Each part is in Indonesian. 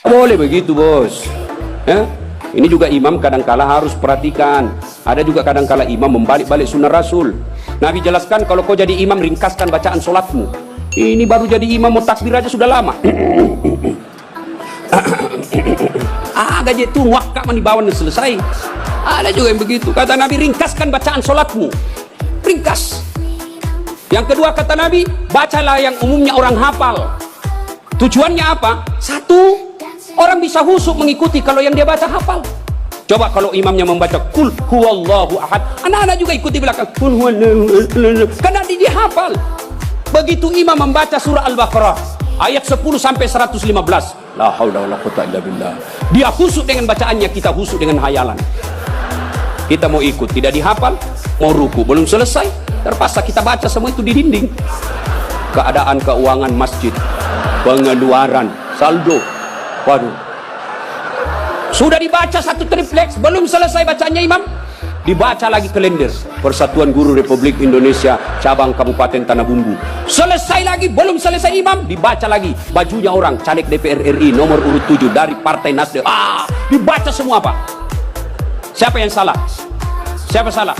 Boleh begitu, bos. Ya? Ini juga imam kadangkala harus perhatikan. Ada juga kadangkala imam membalik-balik sunnah Rasul. Nabi jelaskan, kalau kau jadi imam, ringkaskan bacaan solatmu. Ini baru jadi imam, mau takbir aja sudah lama. Agak itu muakkak manibawan selesai. Ada juga yang begitu. Kata Nabi, ringkaskan bacaan solatmu. Ringkas. Yang kedua kata Nabi, bacalah yang umumnya orang hafal. Tujuannya apa? Satu, orang bisa khusyuk mengikuti kalau yang dia baca hafal. Coba kalau imamnya membaca kul huwallahu ahad, anak-anak juga ikuti belakang kul huwallahu ahad, karena dia hafal. Begitu imam membaca surah Al-Baqarah ayat 10 sampai 115, la haula wala quwwata illa billah, dia khusyuk dengan bacaannya, kita khusyuk dengan hayalan. Kita mau ikut, tidak dihafal, mau ruku belum selesai, terpaksa kita baca semua itu di dinding. Keadaan keuangan masjid, pengeluaran, saldo, waduh, sudah dibaca satu tripleks, belum selesai bacanya imam, dibaca lagi kalender Persatuan Guru Republik Indonesia cabang Kabupaten Tanah Bumbu. Selesai lagi, belum selesai imam, dibaca lagi bajunya orang caleg DPR RI nomor urut 7 dari Partai Nasdem. Dibaca semua, Pak. Siapa yang salah? Siapa salah?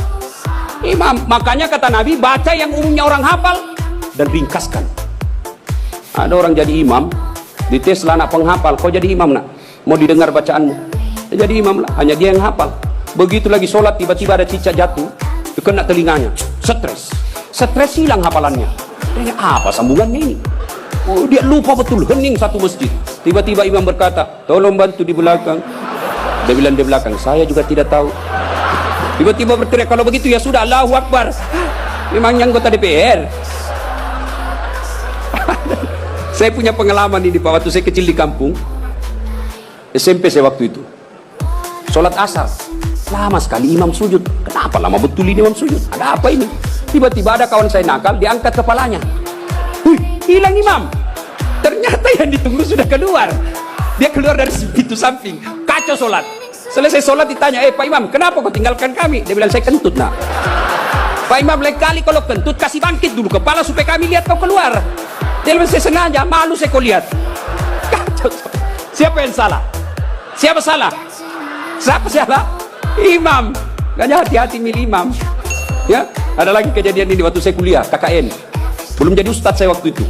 Imam. Makanya kata Nabi, baca yang umumnya orang hafal dan ringkaskan. Ada orang jadi imam, dites lah anak penghafal, kau jadi imam nak, mau didengar bacaanmu, jadi imam lah, hanya dia yang hafal. Begitu lagi sholat, tiba-tiba ada cicak jatuh, kena telinganya, stres hilang hafalannya. Dia apa sambungannya ini? Oh, dia lupa betul, hening satu masjid. Tiba-tiba imam berkata, tolong bantu di belakang. Dia bilang di belakang, saya juga tidak tahu. Tiba-tiba berteriak, kalau begitu ya sudah, Allahu Akbar. Memangnya anggota DPR. Saya punya pengalaman ini Pak, waktu saya kecil di kampung SMP saya waktu itu, sholat asar lama sekali imam sujud. Kenapa lama betul ini imam sujud? Ada apa ini? Tiba-tiba ada kawan saya nakal, diangkat kepalanya, hilang imam. Ternyata yang ditunggu sudah keluar. Dia keluar dari pintu samping, kacau sholat. Selesai sholat ditanya, Pak Imam, kenapa kau tinggalkan kami? Dia bilang, saya kentut nak. Pak Imam, lain kali kalau kentut kasih bangkit dulu kepala supaya kami lihat kau keluar. Dia bilang, saya sengaja, malu saya kau lihat. Kacau. Siapa yang salah? Siapa salah? Siapa salah? Imam. Makanya hati-hati milih imam. Ya, ada lagi kejadian ini waktu saya kuliah KKN. Belum jadi ustadz saya waktu itu.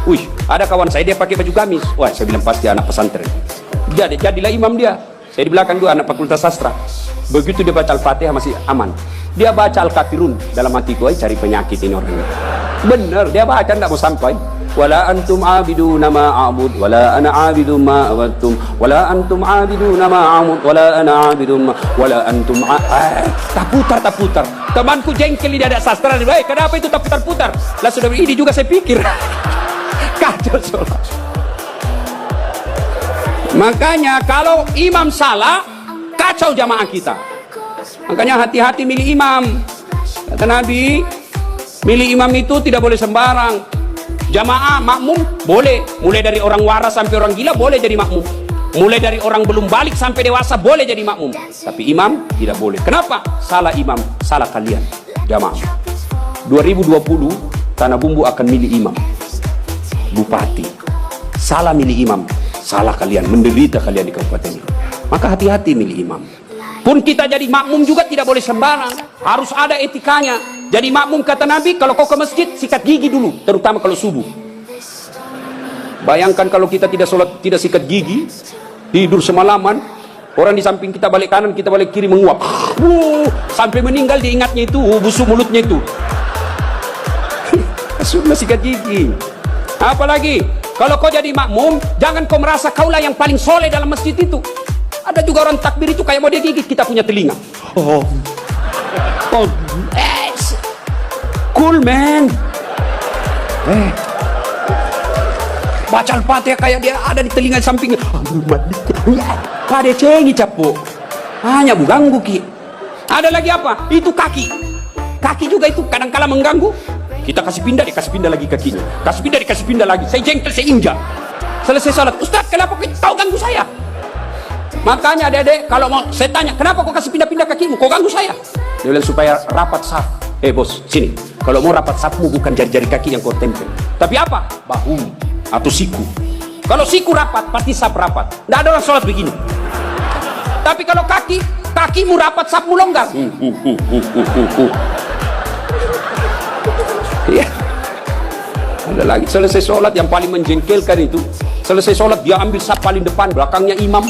Wih, ada kawan saya dia pakai baju gamis. Wah, saya bilang pasti anak pesantren. Jadilah imam dia. Saya di belakang dua anak fakultas sastra. Begitu dia baca Al-Fatihah masih aman. Dia baca Al-Kafirun, dalam hatiku, cari penyakit ini orangnya. Bener, dia baca tidak mau sampai. Wala antum abiduna ma a'bud wala ana abidun ma abattum wala antum abiduna ma a'bud wala ana abidun ma wala antum tak putar. Temanku jengkel ini ada sastra. Kenapa itu tak putar-putar? Lah sudah ini juga saya pikir. Kacau sholat. Makanya kalau imam salah, kacau jamaah kita. Makanya hati-hati milih imam. Kata Nabi, milih imam itu tidak boleh sembarang. Jamaah makmum boleh, mulai dari orang waras sampai orang gila boleh jadi makmum. Mulai dari orang belum balik sampai dewasa boleh jadi makmum. Tapi imam tidak boleh. Kenapa? Salah imam, salah kalian. Jamaah. 2020 Tanah Bumbu akan milih imam. Bupati. Salah milih imam, salah kalian, menderita kalian di kabupaten ini. Maka hati-hati milih imam. Pun kita jadi makmum juga tidak boleh sembarang, harus ada etikanya. Jadi makmum kata Nabi, kalau kau ke masjid sikat gigi dulu, terutama kalau subuh. Bayangkan kalau kita tidak sholat, tidak sikat gigi, tidur semalaman, orang di samping kita balik kanan, kita balik kiri menguap, sampai meninggal diingatnya itu, busuk mulutnya itu. Sudah sikat gigi. Apalagi kalau kau jadi makmum, jangan kau merasa kaulah yang paling soleh dalam masjid itu. Ada juga orang takbir itu kayak mau dia gigit kita punya telinga. Cool man. Baca Al-Fatihah kayak dia ada di telinga sampingnya. Kade cengi capo. Hanya ganggu ki. Ada lagi apa? Itu kaki. Kaki juga itu kadang-kala mengganggu. Kita kasih pindah, dikasih pindah lagi kakinya. Kasih pindah, dikasih pindah lagi. Saya jengkel, saya injak. Selesai salat, Ustaz, kenapa kau ganggu saya? Makanya adik-adik, kalau mau saya tanya, kenapa kau kasih pindah-pindah kakimu? Kau ganggu saya? Dia bilang supaya rapat saf. Bos, sini. Kalau mau rapat safmu bukan jari-jari kaki yang kau tempel. Tapi apa? Bahu atau siku. Kalau siku rapat, pasti sap rapat. Tidak ada orang sholat begini. Tapi kalau kakimu rapat, sapmu longgar. Iya. Ada lagi, selesai sholat yang paling menjengkelkan itu, selesai sholat dia ambil sap paling depan, belakangnya imam.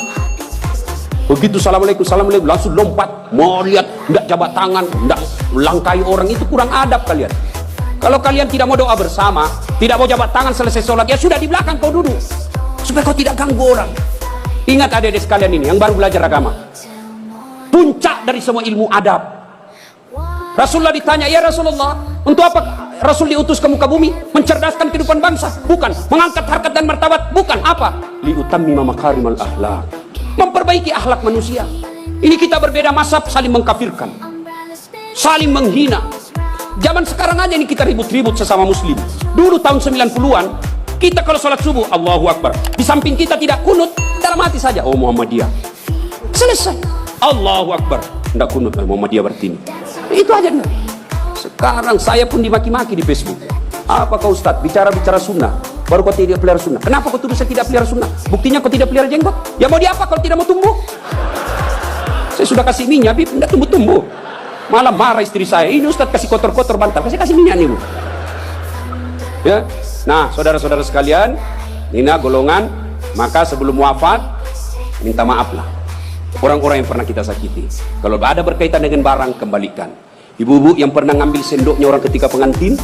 Begitu assalamualaikum, assalamualaikum, langsung lompat, mau lihat, tidak jabat tangan, tidak langkai orang, itu kurang adab kalian. Kalau kalian tidak mau doa bersama, tidak mau jabat tangan selesai sholat, ya sudah di belakang kau duduk, supaya kau tidak ganggu orang. Ingat adik-adik sekalian ini, yang baru belajar agama, puncak dari semua ilmu adab. Rasulullah ditanya, ya Rasulullah, untuk apa Rasul diutus ke muka bumi? Mencerdaskan kehidupan bangsa? Bukan. Mengangkat harkat dan martabat? Bukan. Apa? Liutammima makarimal akhlak. Memperbaiki akhlak manusia. Ini kita berbeda mazhab, saling mengkafirkan, saling menghina. Zaman sekarang aja ini kita ribut-ribut sesama muslim. Dulu tahun 90-an, kita kalau sholat subuh, Allahu Akbar, di samping kita tidak kunut, dalam hati saja, oh Muhammadiyah. Selesai. Allahu Akbar, tidak kunut, Muhammadiyah berarti ini. Itu aja. Sekarang saya pun dimaki-maki di Facebook. Apa kau Ustaz, bicara-bicara sunnah, baru kau tidak pelihara sunnah. Kenapa kau tuduh saya tidak pelihara sunnah? Buktinya kau tidak pelihara jenggot. Ya mau diapa kalau tidak mau tumbuh? Saya sudah kasih minyak, tidak tumbuh-tumbuh. Malah marah istri saya, ini Ustaz kasih kotor-kotor bantal, kasih minyak nih Bu. Ya. Nah saudara-saudara sekalian, Nina golongan, maka sebelum wafat minta maaf lah orang-orang yang pernah kita sakiti. Kalau ada berkaitan dengan barang, kembalikan. Ibu-ibu yang pernah ngambil sendoknya orang ketika pengantin,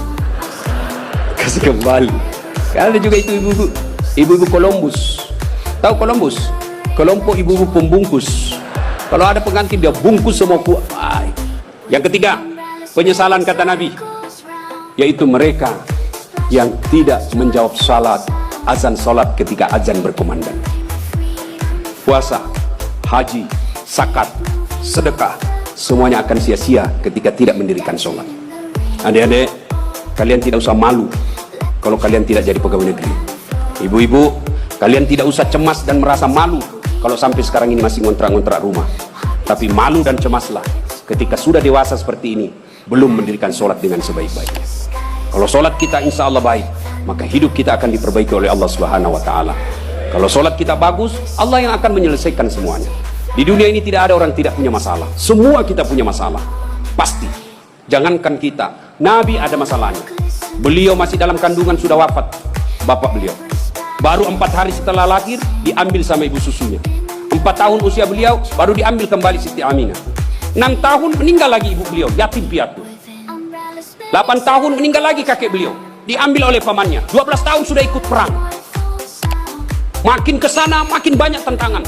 kasih kembali. Ada juga itu ibu-ibu Columbus. Tahu Columbus? Kelompok ibu-ibu pembungkus. Kalau ada pengantin dia bungkus semua kuat. Yang ketiga, penyesalan kata Nabi, yaitu mereka yang tidak menjawab azan salat ketika azan berkumandang. Puasa, haji, zakat, sedekah, semuanya akan sia-sia ketika tidak mendirikan sholat. Adik-adik, kalian tidak usah malu kalau kalian tidak jadi pegawai negeri. Ibu-ibu, kalian tidak usah cemas dan merasa malu kalau sampai sekarang ini masih ngontrak-ngontrak rumah. Tapi malu dan cemaslah ketika sudah dewasa seperti ini, belum mendirikan sholat dengan sebaik-baiknya. Kalau sholat kita insya Allah baik, maka hidup kita akan diperbaiki oleh Allah Subhanahu wa Ta'ala. Kalau sholat kita bagus, Allah yang akan menyelesaikan semuanya. Di dunia ini tidak ada orang tidak punya masalah. Semua kita punya masalah, pasti. Jangankan kita, Nabi ada masalahnya. Beliau masih dalam kandungan sudah wafat, bapak beliau. Baru 4 hari setelah lahir diambil sama ibu susunya. 4 tahun usia beliau baru diambil kembali Siti Aminah. 6 tahun meninggal lagi ibu beliau, yatim piatu. 8 tahun meninggal lagi kakek beliau, diambil oleh pamannya. 12 tahun sudah ikut perang. Makin kesana makin banyak tantangan.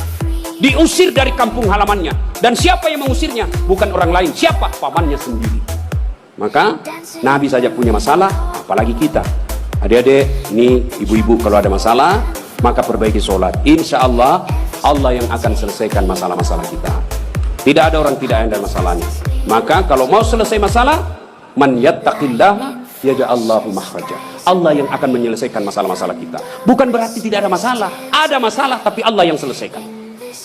Diusir dari kampung halamannya. Dan siapa yang mengusirnya? Bukan orang lain. Siapa? Pamannya sendiri. Maka Nabi saja punya masalah, apalagi kita. Adik-adik, ini ibu-ibu kalau ada masalah, maka perbaiki sholat. Insya Allah, Allah yang akan selesaikan masalah-masalah kita. Tidak ada orang tidak ada masalahnya. Maka kalau mau selesai masalah, man yattaqillaha yaj'allahu makhraja. Allah yang akan menyelesaikan masalah-masalah kita. Bukan berarti tidak ada masalah. Ada masalah, tapi Allah yang selesaikan.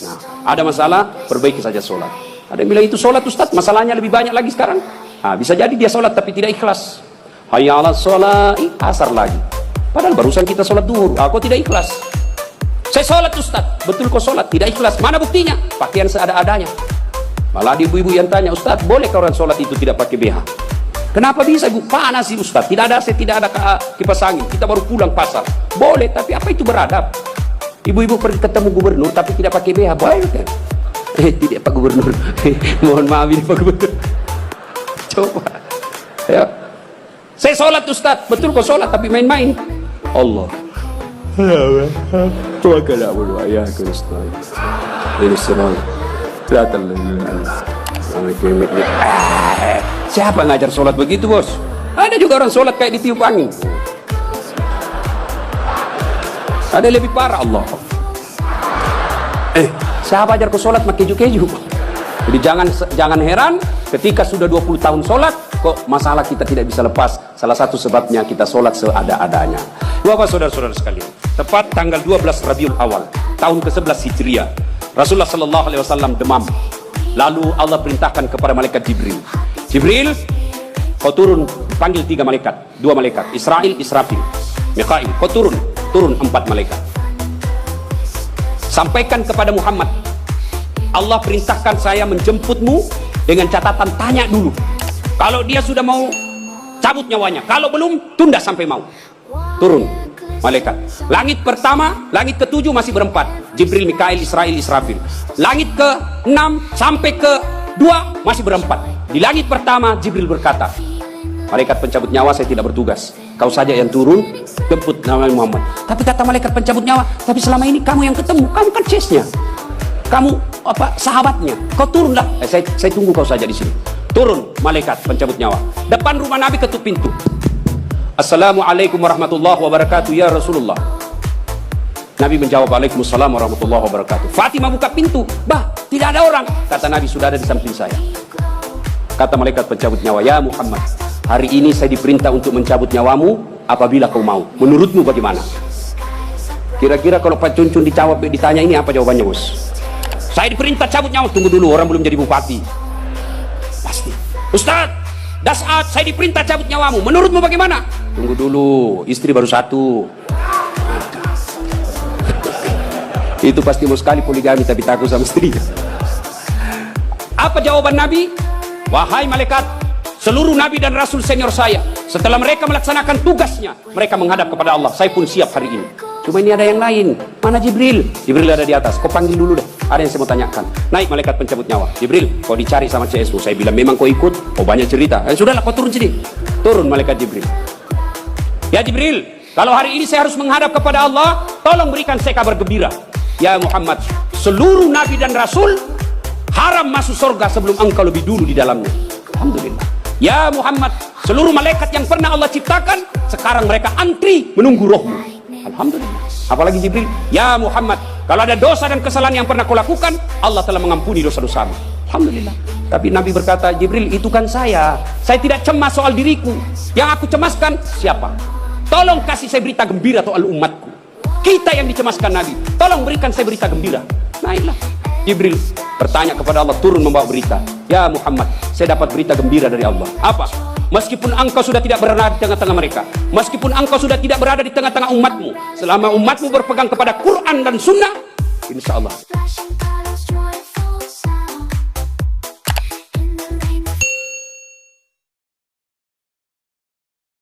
Nah, ada masalah, perbaiki saja sholat. Ada yang bilang itu sholat Ustaz, masalahnya lebih banyak lagi sekarang. Nah, bisa jadi dia sholat tapi tidak ikhlas. Hayya 'alas sholat, asar lagi. Padahal barusan kita sholat duhur, aku tidak ikhlas. Saya sholat Ustaz, betul kok sholat, tidak ikhlas. Mana buktinya? Pakaian seada-adanya. Malah di ibu-ibu yang tanya, Ustaz, bolehkah orang sholat itu tidak pakai BH? Kenapa bisa Ibu? Panas sih Ustaz, tidak ada AC, tidak ada kipas angin. Kita baru pulang pasar. Boleh, tapi apa itu beradab? Ibu-ibu pergi ketemu gubernur tapi tidak pakai BH, boleh kan? Tidak Pak Gubernur. Mohon maaf ini Pak Gubernur. Coba. Ya. Saya sholat Ustaz, betul kok sholat tapi main-main. Allah. Tuakanlah berdoa ya Kristus. Ini serang. Siapa ngajar sholat begitu bos? Ada juga orang sholat kayak ditiup angin. Ada lebih parah Allah. Siapa ajar kau sholat pakai keju-keju? Jadi jangan heran ketika sudah 20 tahun sholat kok masalah kita tidak bisa lepas. Salah satu sebabnya kita sholat seada-adanya. Bapak saudara-saudara sekalian, tepat tanggal 12 Rabiul Awal tahun ke-11 Hijriah, Rasulullah sallallahu alaihi wasallam demam. Lalu Allah perintahkan kepada malaikat Jibril. Jibril, kau turun, panggil 3 malaikat, 2 malaikat, Israil, Israfil, Mikail. Kau turun 4 malaikat. sampaikan kepada Muhammad, Allah perintahkan saya menjemputmu dengan catatan tanya dulu. Kalau dia sudah mau, cabut nyawanya. Kalau belum, tunda sampai mau. Turun malaikat. Langit pertama, langit ke-7 masih berempat. Jibril, Mikail, Israfil. Langit ke-6 sampai ke-2 masih berempat. Di langit pertama, Jibril berkata, malaikat pencabut nyawa, saya tidak bertugas. Kau saja yang turun, jemput Nabi Muhammad. Tapi kata malaikat pencabut nyawa, tapi selama ini kamu yang ketemu, kamu kan chase-nya. Kamu sahabatnya. Kau turunlah. Saya tunggu kau saja di sini. Turun malaikat pencabut nyawa. Depan rumah Nabi ketuk pintu. Assalamualaikum warahmatullahi wabarakatuh ya Rasulullah. Nabi menjawab, Waalaikumsalam warahmatullahi wabarakatuh. Fatimah buka pintu. Bah, tidak ada orang. Kata Nabi, sudah ada di samping saya. Kata malaikat pencabut nyawa, ya Muhammad, hari ini saya diperintah untuk mencabut nyawamu apabila kau mau. Menurutmu bagaimana? Kira-kira kalau Pak Cuncun ditanya ini apa jawabannya, bos? Saya diperintah cabut nyawa. Tunggu dulu, orang belum jadi bupati. Pasti. Ustaz, Das'at, saya diperintah cabut nyawamu. Menurutmu bagaimana? Tunggu dulu, istri baru 1. Itu pasti mau sekali poligami tapi takut sama istri. Apa jawaban Nabi? Wahai malaikat, seluruh nabi dan rasul senior saya, setelah mereka melaksanakan tugasnya, mereka menghadap kepada Allah. Saya pun siap hari ini. Cuma ini ada yang lain. Mana Jibril? Jibril ada di atas. Kau panggil dulu deh. Ada yang saya mau tanyakan. Naik malaikat pencabut nyawa. Jibril, kau dicari sama CSU. Saya bilang memang kau ikut. Kau banyak cerita. Sudahlah, kau turun sini. Turun malaikat Jibril. Ya Jibril, kalau hari ini saya harus menghadap kepada Allah, tolong berikan saya kabar gembira. Ya Muhammad, seluruh nabi dan rasul haram masuk surga sebelum engkau lebih dulu di dalamnya. Alhamdulillah. Ya Muhammad, seluruh malaikat yang pernah Allah ciptakan, sekarang mereka antri menunggu rohmu. Alhamdulillah. Apalagi Jibril, ya Muhammad, kalau ada dosa dan kesalahan yang pernah kau lakukan, Allah telah mengampuni dosa-dosamu. Alhamdulillah. Tapi Nabi berkata, Jibril, itu kan saya tidak cemas soal diriku. Yang aku cemaskan siapa? Tolong kasih saya berita gembira soal umatku. Kita yang dicemaskan Nabi, tolong berikan saya berita gembira. Naiklah Jibril bertanya kepada Allah, turun membawa berita. Ya Muhammad, saya dapat berita gembira dari Allah. Apa? Meskipun engkau sudah tidak berada di tengah-tengah mereka, meskipun engkau sudah tidak berada di tengah-tengah umatmu, selama umatmu berpegang kepada Quran dan Sunnah, insya Allah